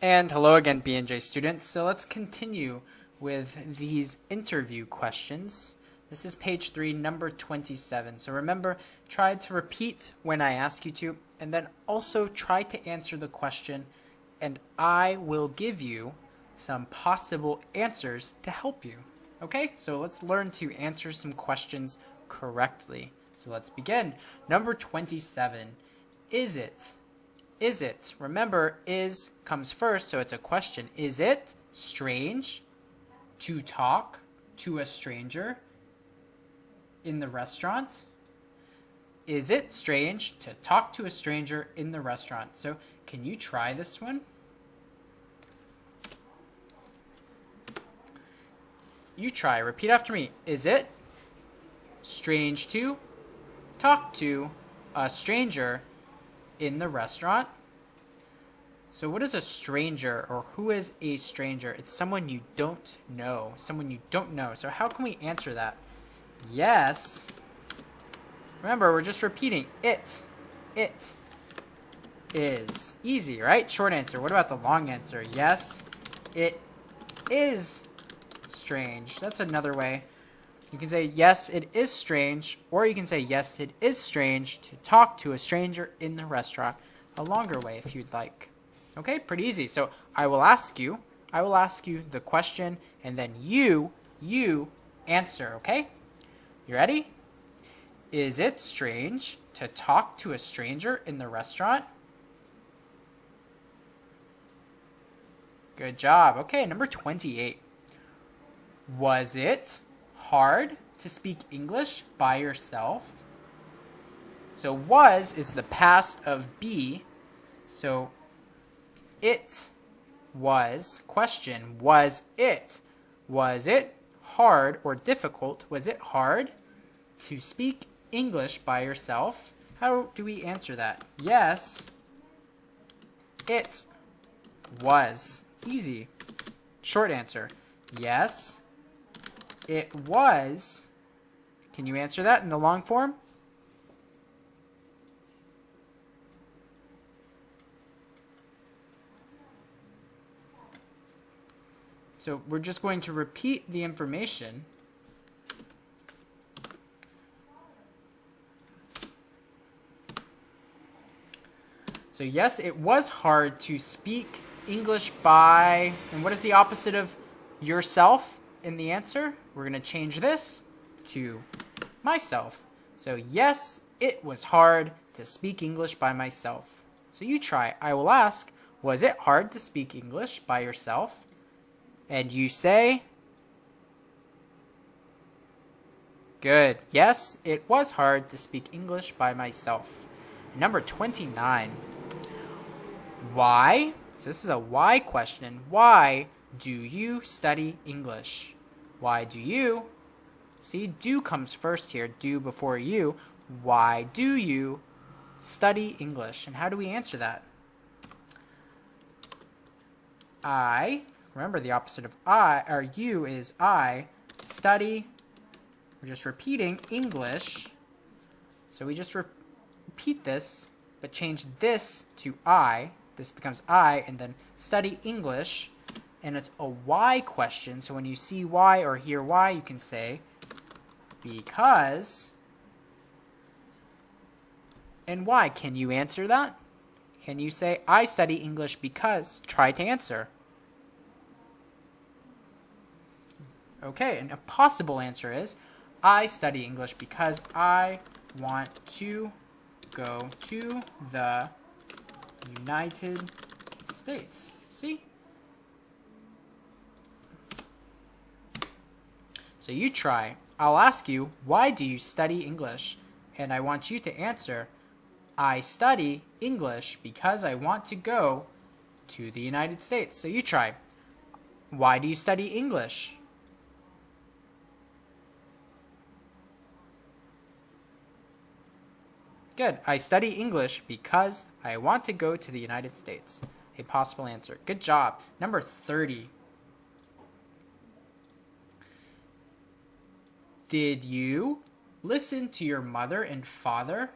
And hello again, B&J students. So let's continue with these interview questions. This is page 3, number 27. So remember, try to repeat when I ask you to, and then also try to answer the question, and I will give you some possible answers to help you. Okay, so let's learn to answer some questions correctly. So let's begin. Number 27, is it? Is it? Remember, is comes first, so it's a question. Is it strange to talk to a stranger in the restaurant? Is it strange to talk to a stranger in the restaurant? So can you try this one? You try. Repeat after me. Is it strange to talk to a stranger in the restaurant? So what is a stranger, or who is a stranger? It's someone you don't know. Someone you don't know. So how can we answer that? Yes. Remember, we're just repeating. It is. Easy, right? Short answer. What about the long answer? Yes, it is strange. That's another way. You can say, yes, it is strange, or you can say, yes, it is strange to talk to a stranger in the restaurant. A longer way if you'd like. Okay, pretty easy. So I will ask you the question, and then you answer, okay? You ready? Is it strange to talk to a stranger in the restaurant? Good job. Okay, number 28. Was it hard to speak English by yourself? So was is the past of be. So it was, question, was it hard or difficult? Was it hard to speak English by yourself? How do we answer that? Yes, it was. Easy. Short answer. Yes, it was. Can you answer that in the long form? So we're just going to repeat the information. So yes, it was hard to speak English by, and what is the opposite of yourself in the answer? We're going to change this to myself. So yes, it was hard to speak English by myself. So you try. I will ask, was it hard to speak English by yourself? And you say, good. Yes, it was hard to speak English by myself. Number 29. Why? So this is a why question. Why do you study English? Why do you? See, do comes first here. Do before you. Why do you study English? And how do we answer that? Remember, the opposite of I, or you, is I study. We're just repeating English. So we just repeat this, but change this to I. This becomes I, and then study English. And it's a why question. So when you see why or hear why, you can say, because. And why? Can you answer that? Can you say, I study English because? Try to answer. Okay, and a possible answer is, I study English because I want to go to the United States. See? So you try. I'll ask you, why do you study English? And I want you to answer, I study English because I want to go to the United States. So you try. Why do you study English? Good. I study English because I want to go to the United States. A possible answer. Good job. Number 30. Did you listen to your mother and father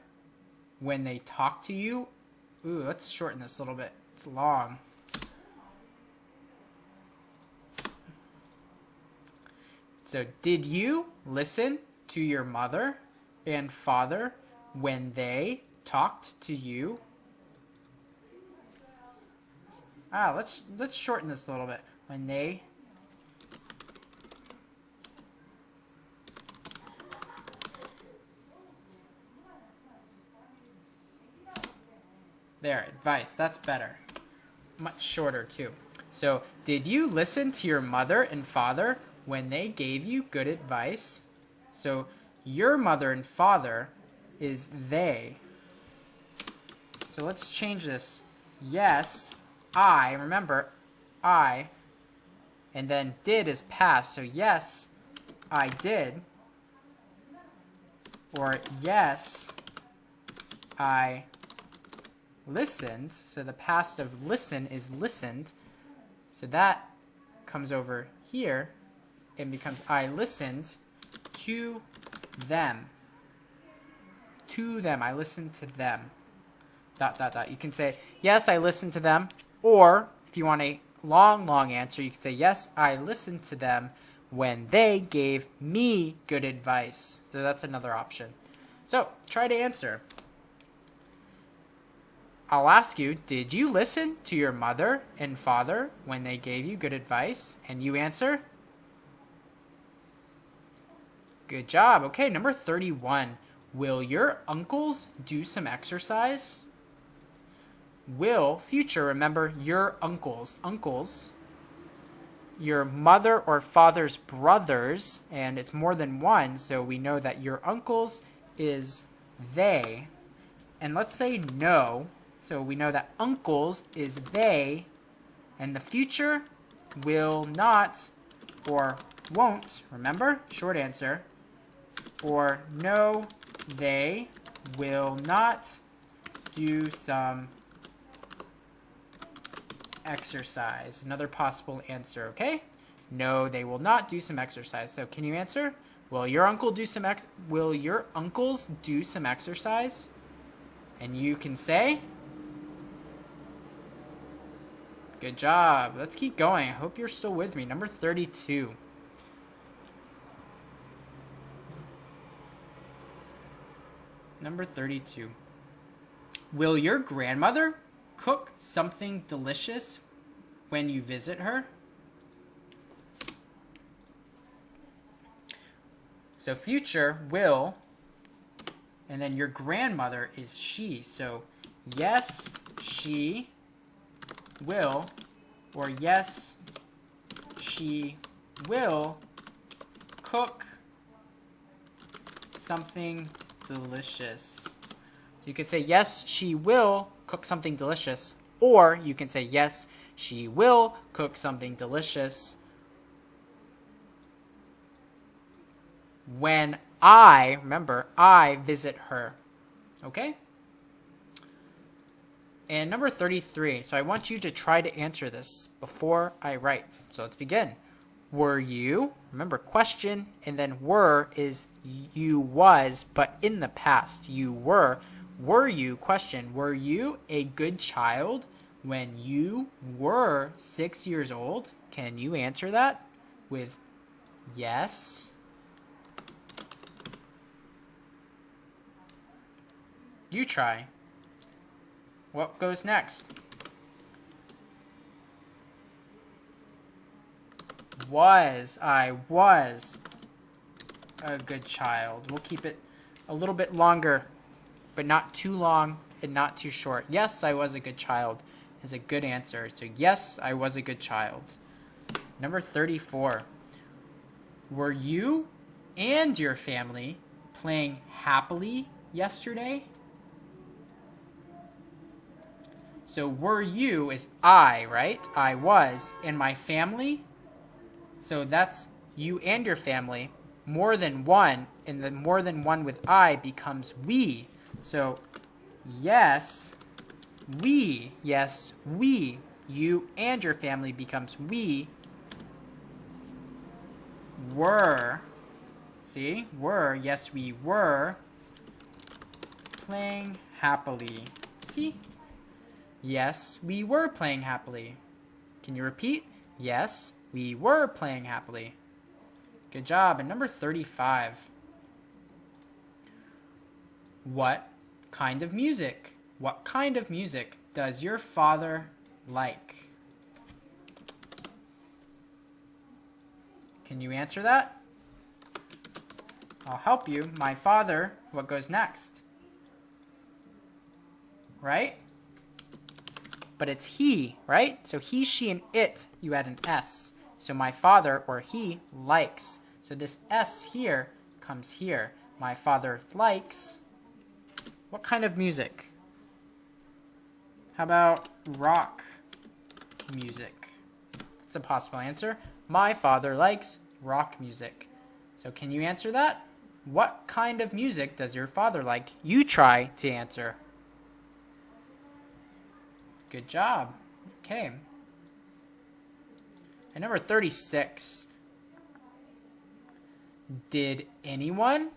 when they talk to you? Ooh, let's shorten this a little bit. It's long. So, did you listen to your mother and father when they talked to you? Let's shorten this a little bit. When they There, advice. That's better. Much shorter too. So, did you listen to your mother and father when they gave you good advice? So, your mother and father is they. So, let's change this. Yes, I. Remember, I. And then did is past. So, yes, I did. Or, yes, I listened. So the past of listen is listened. So that comes over here and becomes I listened to them. To them. I listened to them. ... You can say, yes, I listened to them. Or if you want a long answer, you can say, yes, I listened to them when they gave me good advice. So that's another option. So try to answer. I'll ask you, did you listen to your mother and father when they gave you good advice? And you answer? Good job. Okay, number 31. Will your uncles do some exercise? Will, future, remember, your uncles. Uncles, your mother or father's brothers, and it's more than one, so we know that your uncles is they. And let's say no. So we know that uncles is they, and the future will not or won't, remember? Short answer. Or no, they will not do some exercise. Another possible answer, okay? No, they will not do some exercise. So can you answer? Will your uncles do some exercise? And you can say? Good job. Let's keep going. I hope you're still with me. Number 32. Number 32. Will your grandmother cook something delicious when you visit her? So future, will, and then your grandmother is she. So yes, she will, or yes, she will cook something delicious. You could say, yes, she will cook something delicious, or you can say, yes, she will cook something delicious when I, remember, I visit her. Okay? And number 33. So I want you to try to answer this before I write. So let's begin. Were you, remember question, and then were is you was, but in the past. You were. Were you, question, were you a good child when you were 6 years old? Can you answer that with yes? You try. What goes next? I was a good child. We'll keep it a little bit longer, but not too long and not too short. Yes, I was a good child is a good answer. So yes, I was a good child. Number 34. Were you and your family playing happily yesterday? So were you is I, right? I was. And my family? So that's you and your family. More than one. And the more than one with I becomes we. So yes, we. Yes, we. You and your family becomes we were. See? Were. Yes, we were playing happily. See? Yes, we were playing happily. Can you repeat? Yes, we were playing happily. Good job. And number 35. What kind of music? What kind of music does your father like? Can you answer that? I'll help you. My father, what goes next? Right? But it's he, right? So he, she, and it, you add an S. So my father, or he, likes. So this S here comes here. My father likes. What kind of music? How about rock music? That's a possible answer. My father likes rock music. So can you answer that? What kind of music does your father like? You try to answer. Good job. Okay. And number 36. Did anyone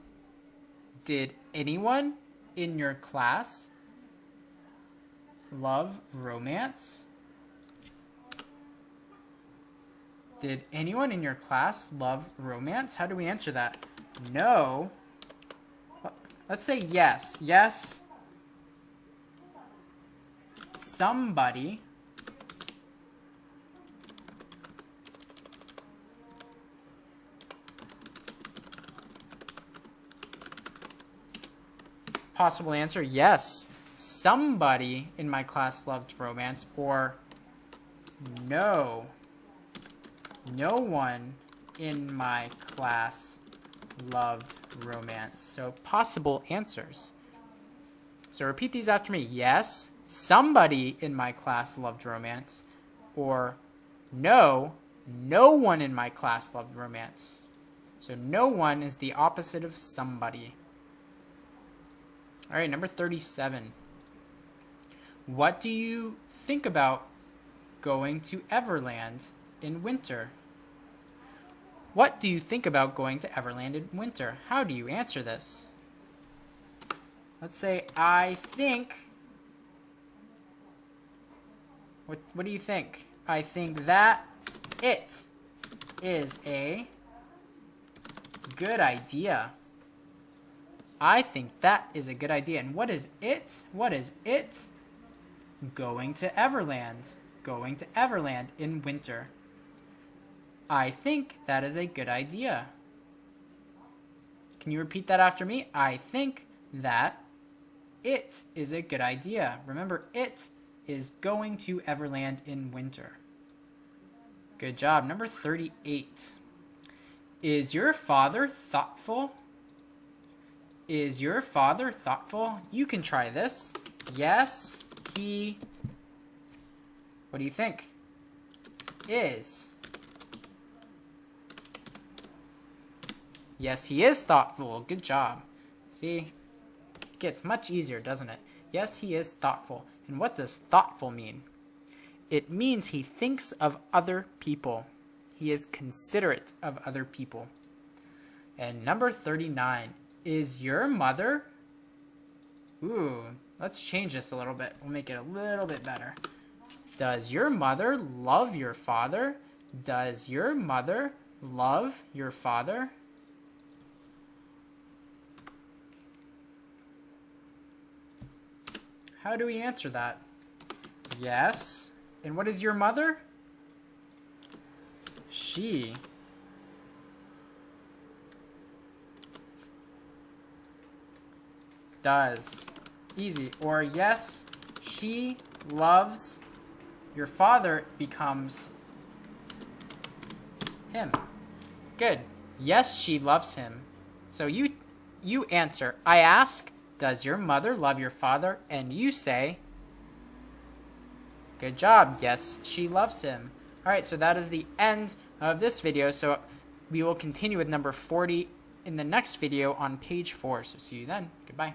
in your class love romance? Did anyone in your class love romance? How do we answer that? No. Let's say yes. Yes. Somebody possible answer, yes. Somebody in my class loved romance, or no. No one in my class loved romance. So possible answers. So repeat these after me. Yes, somebody in my class loved romance, or no, no one in my class loved romance. So no one is the opposite of somebody. All right, number 37. What do you think about going to Everland in winter? What do you think about going to Everland in winter? How do you answer this? Let's say, I think. What do you think? I think that it is a good idea. I think that is a good idea. And what is it? What is it? Going to Everland. Going to Everland in winter. I think that is a good idea. Can you repeat that after me? I think that it is a good idea. Remember, it is going to Everland in winter. Good job. Number 38. Is your father thoughtful? Is your father thoughtful? You can try this. Yes, he, what do you think? Is. Yes, he is thoughtful. Good job. See, it gets much easier, doesn't it? Yes, he is thoughtful. And what does thoughtful mean? It means he thinks of other people. He is considerate of other people. And number 39. Is your mother? Ooh, let's change this a little bit. We'll make it a little bit better. Does your mother love your father? Does your mother love your father? How do we answer that? Yes. And what is your mother? She. Does. Easy. Or yes, she loves your father becomes him. Good. Yes, she loves him. So you answer. I ask, does your mother love your father? And you say, good job. Yes, she loves him. All right, so that is the end of this video. So we will continue with number 40 in the next video on page 4. So see you then. Goodbye.